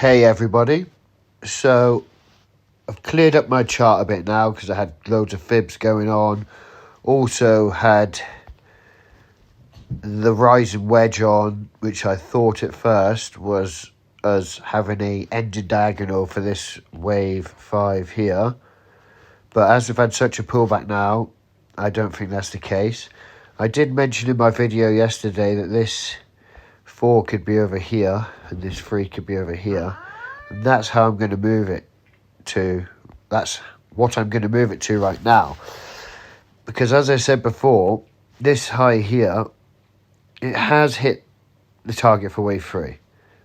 Hey everybody, so I've cleared up my chart a bit now because I had loads of fibs going on. Also had the rising wedge on, which I thought at first was us having a ended diagonal for this wave 5 here. But as we've had such a pullback now, I don't think that's the case. I did mention in my video yesterday that this 4 could be over here and this 3 could be over here. And that's how I'm going to move it to. That's what I'm going to move it to right now. Because as I said before, this high here, it has hit the target for wave 3.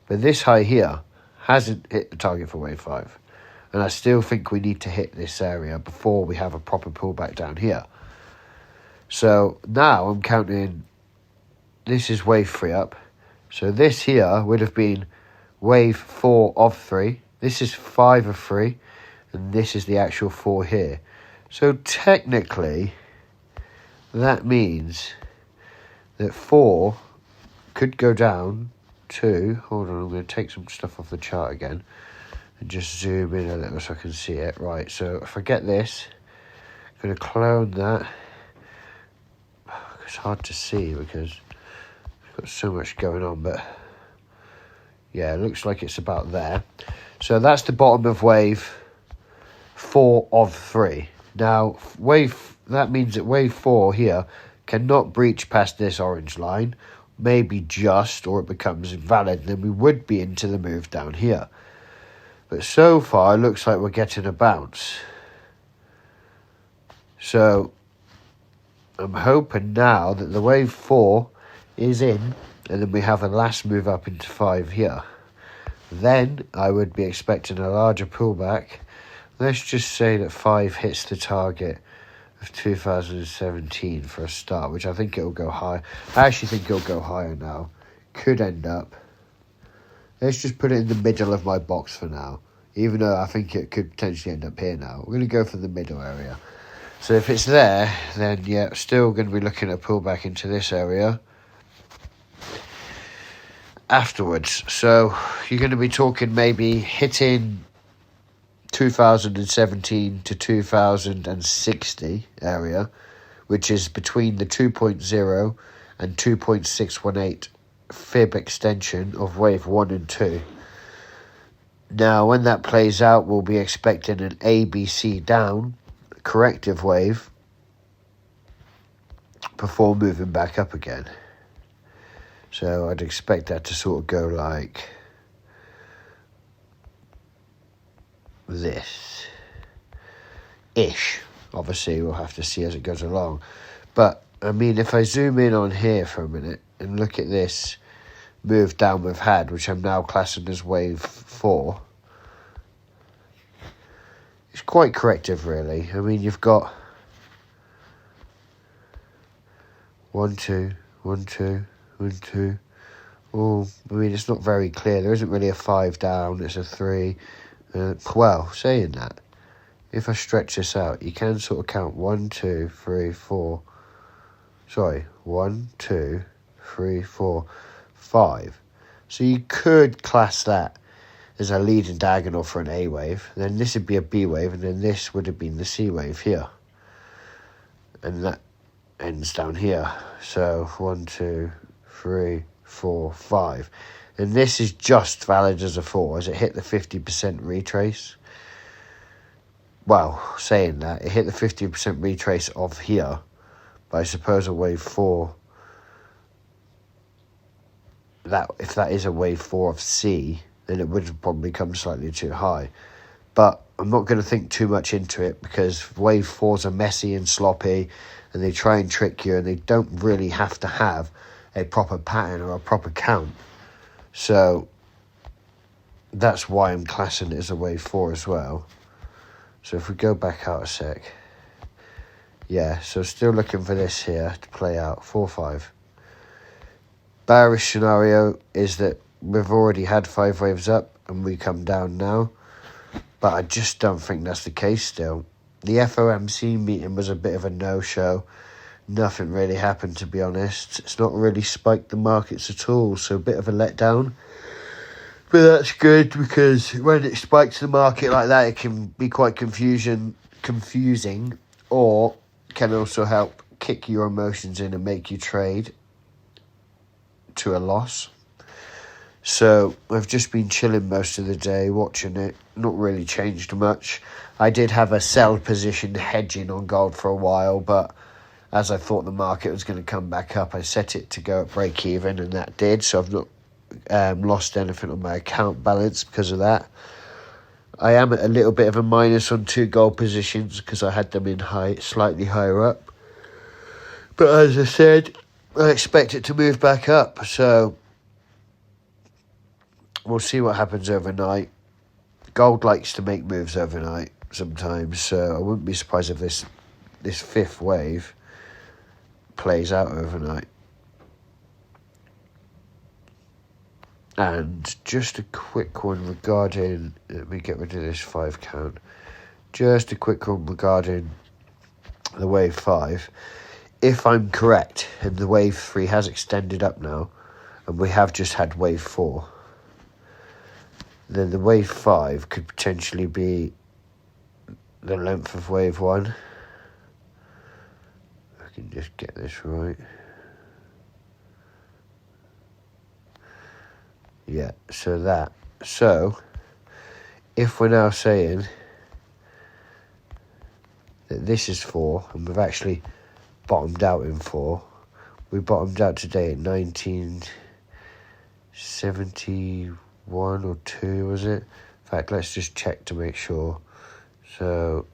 But this high here hasn't hit the target for wave 5. And I still think we need to hit this area before we have a proper pullback down here. So now I'm counting, this is wave 3 up. So this here would have been wave 4 of 3. This is 5 of 3. And this is the actual 4 here. So technically, that means that 4 could go down to, hold on, I'm going to take some stuff off the chart again and just zoom in a little so I can see it. Right, so if I get this, I'm going to clone that. It's hard to see because I've got so much going on, but yeah, it looks like it's about there. So that's the bottom of wave 4 of 3. Now, that means that wave 4 here cannot breach past this orange line, maybe just, or it becomes invalid, then we would be into the move down here. But so far, it looks like we're getting a bounce. So I'm hoping now that the wave 4 is in, and then we have a last move up into 5 here. Then I would be expecting a larger pullback. Let's just say that 5 hits the target of 2017 for a start, which I think it will go high. I actually think it'll go higher now. Could end up. Let's just put it in the middle of my box for now, even though I think it could potentially end up here now. We're going to go for the middle area. So if it's there, then yeah, still going to be looking at a pullback into this area afterwards. So you're going to be talking maybe hitting 2017 to 2060 area, which is between the 2.0 and 2.618 fib extension of wave 1 and 2. Now, when that plays out, we'll be expecting an ABC down, corrective wave, before moving back up again. So I'd expect that to sort of go like this ish. Obviously we'll have to see as it goes along, but I mean, if I zoom in on here for a minute and look at this move down we've had, which I'm now classing as wave 4, it's quite corrective really. I mean, you've got 1 2 1 2 1 2. Oh, I mean, it's not very clear. There isn't really a 5 down, it's a 3. Well, saying that, if I stretch this out, you can sort of count 1 2 3 4. Sorry, 1 2 3 4 5. So you could class that as a leading diagonal for an A wave. Then this would be a B wave, and then this would have been the C wave here, and that ends down here. So 1 2 3 4 5. And this is just valid as a 4, as it hit the 50% retrace. Well, saying that, it hit the 50% retrace of here, but I suppose a wave 4, that if that is a wave 4 of C, then it would have probably come slightly too high. But I'm not going to think too much into it, because wave 4s are messy and sloppy, and they try and trick you, and they don't really have to have a proper pattern or a proper count. So that's why I'm classing it as a wave 4 as well. So if we go back out a sec, yeah, so still looking for this here to play out, 4 5. Bearish scenario is that we've already had 5 waves up and we come down now, but I just don't think that's the case still. The FOMC meeting was a bit of a no-show. Nothing really happened, to be honest. It's not really spiked the markets at all, so a bit of a letdown. But that's good because when it spikes the market like that, it can be quite confusing, or can also help kick your emotions in and make you trade to a loss. So I've just been chilling most of the day, watching it. Not really changed much. I did have a sell position hedging on gold for a while, but as I thought the market was going to come back up, I set it to go at break even, and that did. So I've not lost anything on my account balance because of that. I am at a little bit of a minus on 2 gold positions because I had them in slightly higher up. But as I said, I expect it to move back up. So we'll see what happens overnight. Gold likes to make moves overnight sometimes, so I wouldn't be surprised if this 5th wave plays out overnight. And just a quick one regarding, let me get rid of this 5 count. Just a quick one regarding the wave 5. If I'm correct, and the wave 3 has extended up now, and we have just had wave 4, then the wave 5 could potentially be the length of wave 1. I can just get this right. Yeah, so if we're now saying that this is 4, and we've actually bottomed out in 4, we bottomed out today at 1971 or 2, was it? In fact, let's just check to make sure. So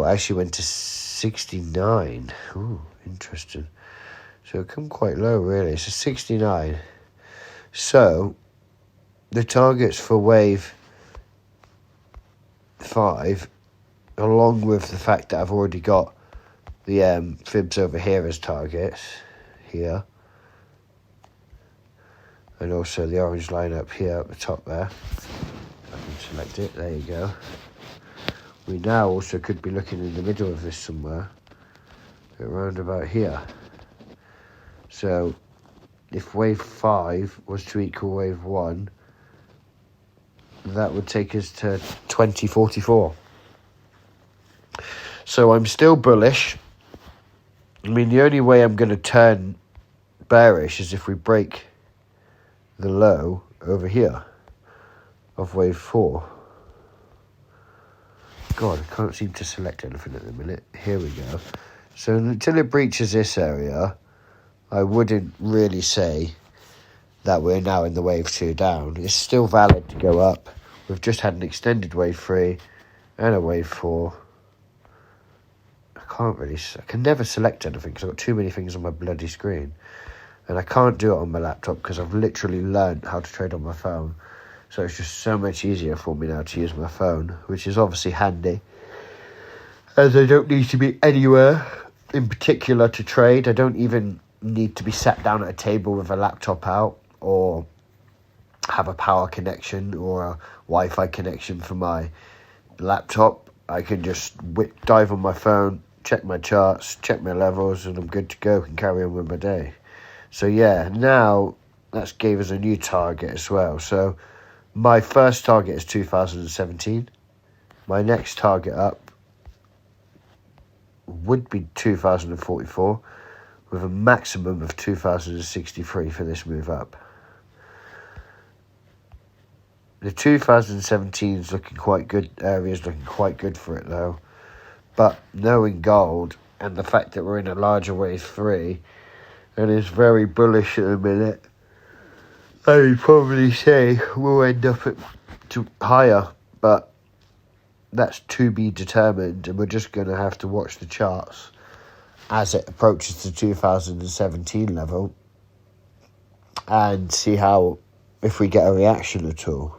actually went to 69. Ooh, interesting. So it come quite low, really. So 69. So the targets for wave 5, along with the fact that I've already got the fibs over here as targets, here, and also the orange line up here at the top there. I can select it, there you go. We now also could be looking in the middle of this somewhere, around about here. So if wave 5 was to equal wave 1, that would take us to 2044. So I'm still bullish. I mean, the only way I'm going to turn bearish is if we break the low over here of wave 4. God, I can't seem to select anything at the minute. Here we go. So until it breaches this area, I wouldn't really say that we're now in the wave 2 down. It's still valid to go up. We've just had an extended wave 3 and a wave 4. I can never select anything because I've got too many things on my bloody screen. And I can't do it on my laptop because I've literally learned how to trade on my phone. So it's just so much easier for me now to use my phone, which is obviously handy, as I don't need to be anywhere in particular to trade. I don't even need to be sat down at a table with a laptop out, or have a power connection or a Wi-Fi connection for my laptop. I can just dive on my phone, check my charts, check my levels, and I'm good to go and carry on with my day. So yeah, now that's gave us a new target as well. So my first target is 2017. My next target up would be 2044, with a maximum of 2063 for this move up. The 2017 is looking quite good. Area's looking quite good for it though. But knowing gold and the fact that we're in a larger wave 3 and it's very bullish at the minute, I would probably say we'll end up at higher, but that's to be determined, and we're just going to have to watch the charts as it approaches the 2017 level and see if we get a reaction at all.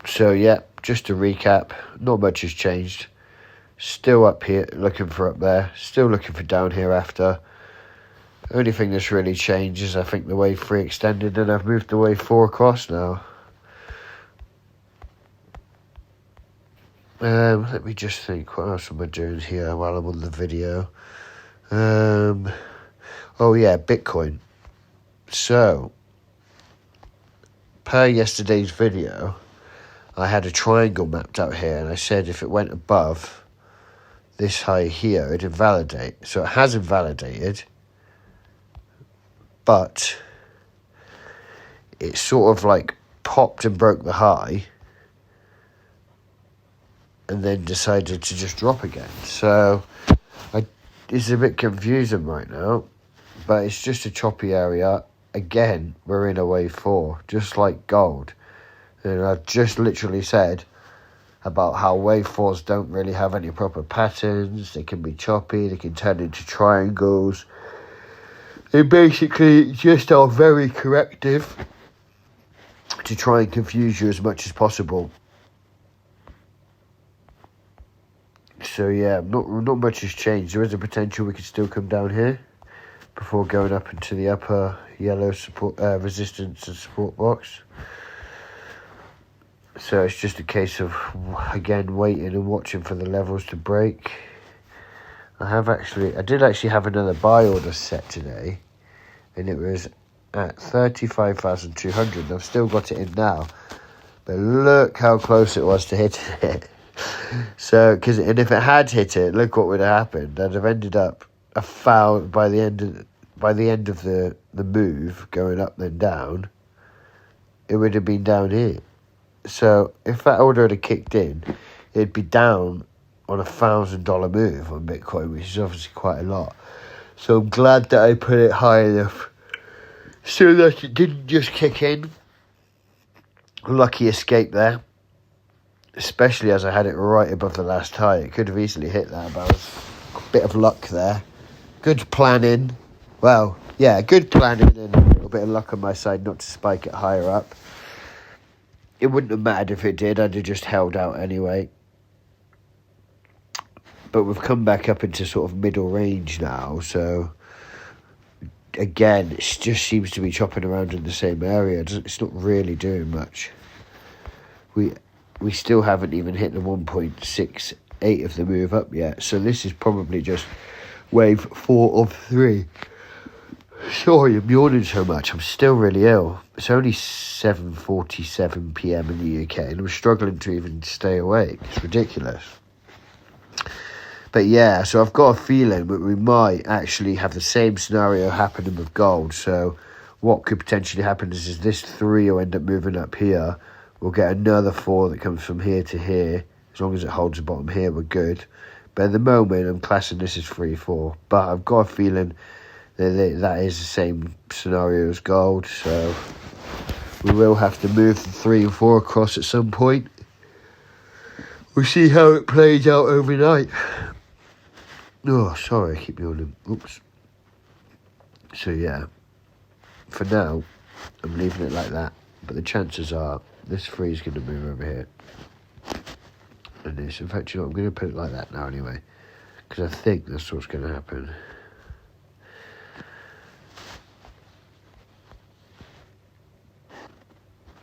So yeah, just to recap, not much has changed. Still up here, looking for up there. Still looking for down here after. Only thing that's really changed is I think the wave 3 extended and I've moved the wave 4 across now. Let me just think, what else am I doing here while I'm on the video? Oh yeah, Bitcoin. So, per yesterday's video, I had a triangle mapped out here, and I said if it went above this high here, it'd invalidate. So it has invalidated, but it sort of like popped and broke the high, and then decided to just drop again. So it's a bit confusing right now, but it's just a choppy area. Again, we're in a wave 4, just like gold. And I've just literally said about how wave 4s don't really have any proper patterns. They can be choppy, they can turn into triangles. They basically just are very corrective to try and confuse you as much as possible. So yeah, not much has changed. There is a potential we could still come down here before going up into the upper yellow support resistance and support box. So it's just a case of, again, waiting and watching for the levels to break. I did actually have another buy order set today, and it was at 35,200. I've still got it in now, but look how close it was to hitting it. So, and if it had hit it, look what would have happened. I'd have ended up a foul by the end of the move, going up then down. It would have been down here. So if that order had kicked in, it'd be down on $1,000 move on Bitcoin, which is obviously quite a lot. So I'm glad that I put it high enough so that it didn't just kick in. Lucky escape there. Especially as I had it right above the last high. It could have easily hit that, but it was a bit of luck there. Good planning. Well, yeah, good planning and a little bit of luck on my side not to spike it higher up. It wouldn't have mattered if it did. I'd have just held out anyway. But we've come back up into sort of middle range now, so again, it just seems to be chopping around in the same area. It's not really doing much. We still haven't even hit the 1.68 of the move up yet. So this is probably just wave 4 of 3. Sorry, I'm yawning so much. I'm still really ill. It's only 7:47 p.m. in the UK, and I'm struggling to even stay awake. It's ridiculous. But yeah, so I've got a feeling that we might actually have the same scenario happening with gold. So what could potentially happen is this 3 will end up moving up here. We'll get another 4 that comes from here to here. As long as it holds the bottom here, we're good. But at the moment, I'm classing this as 3-4. But I've got a feeling that is the same scenario as gold. So we will have to move the 3 and 4 across at some point. We'll see how it plays out overnight. Oh, sorry, I keep yawning. Oops. So yeah, for now, I'm leaving it like that. But the chances are this 3 is going to move over here. And this, in fact, you know, I'm going to put it like that now anyway. Because I think that's what's going to happen.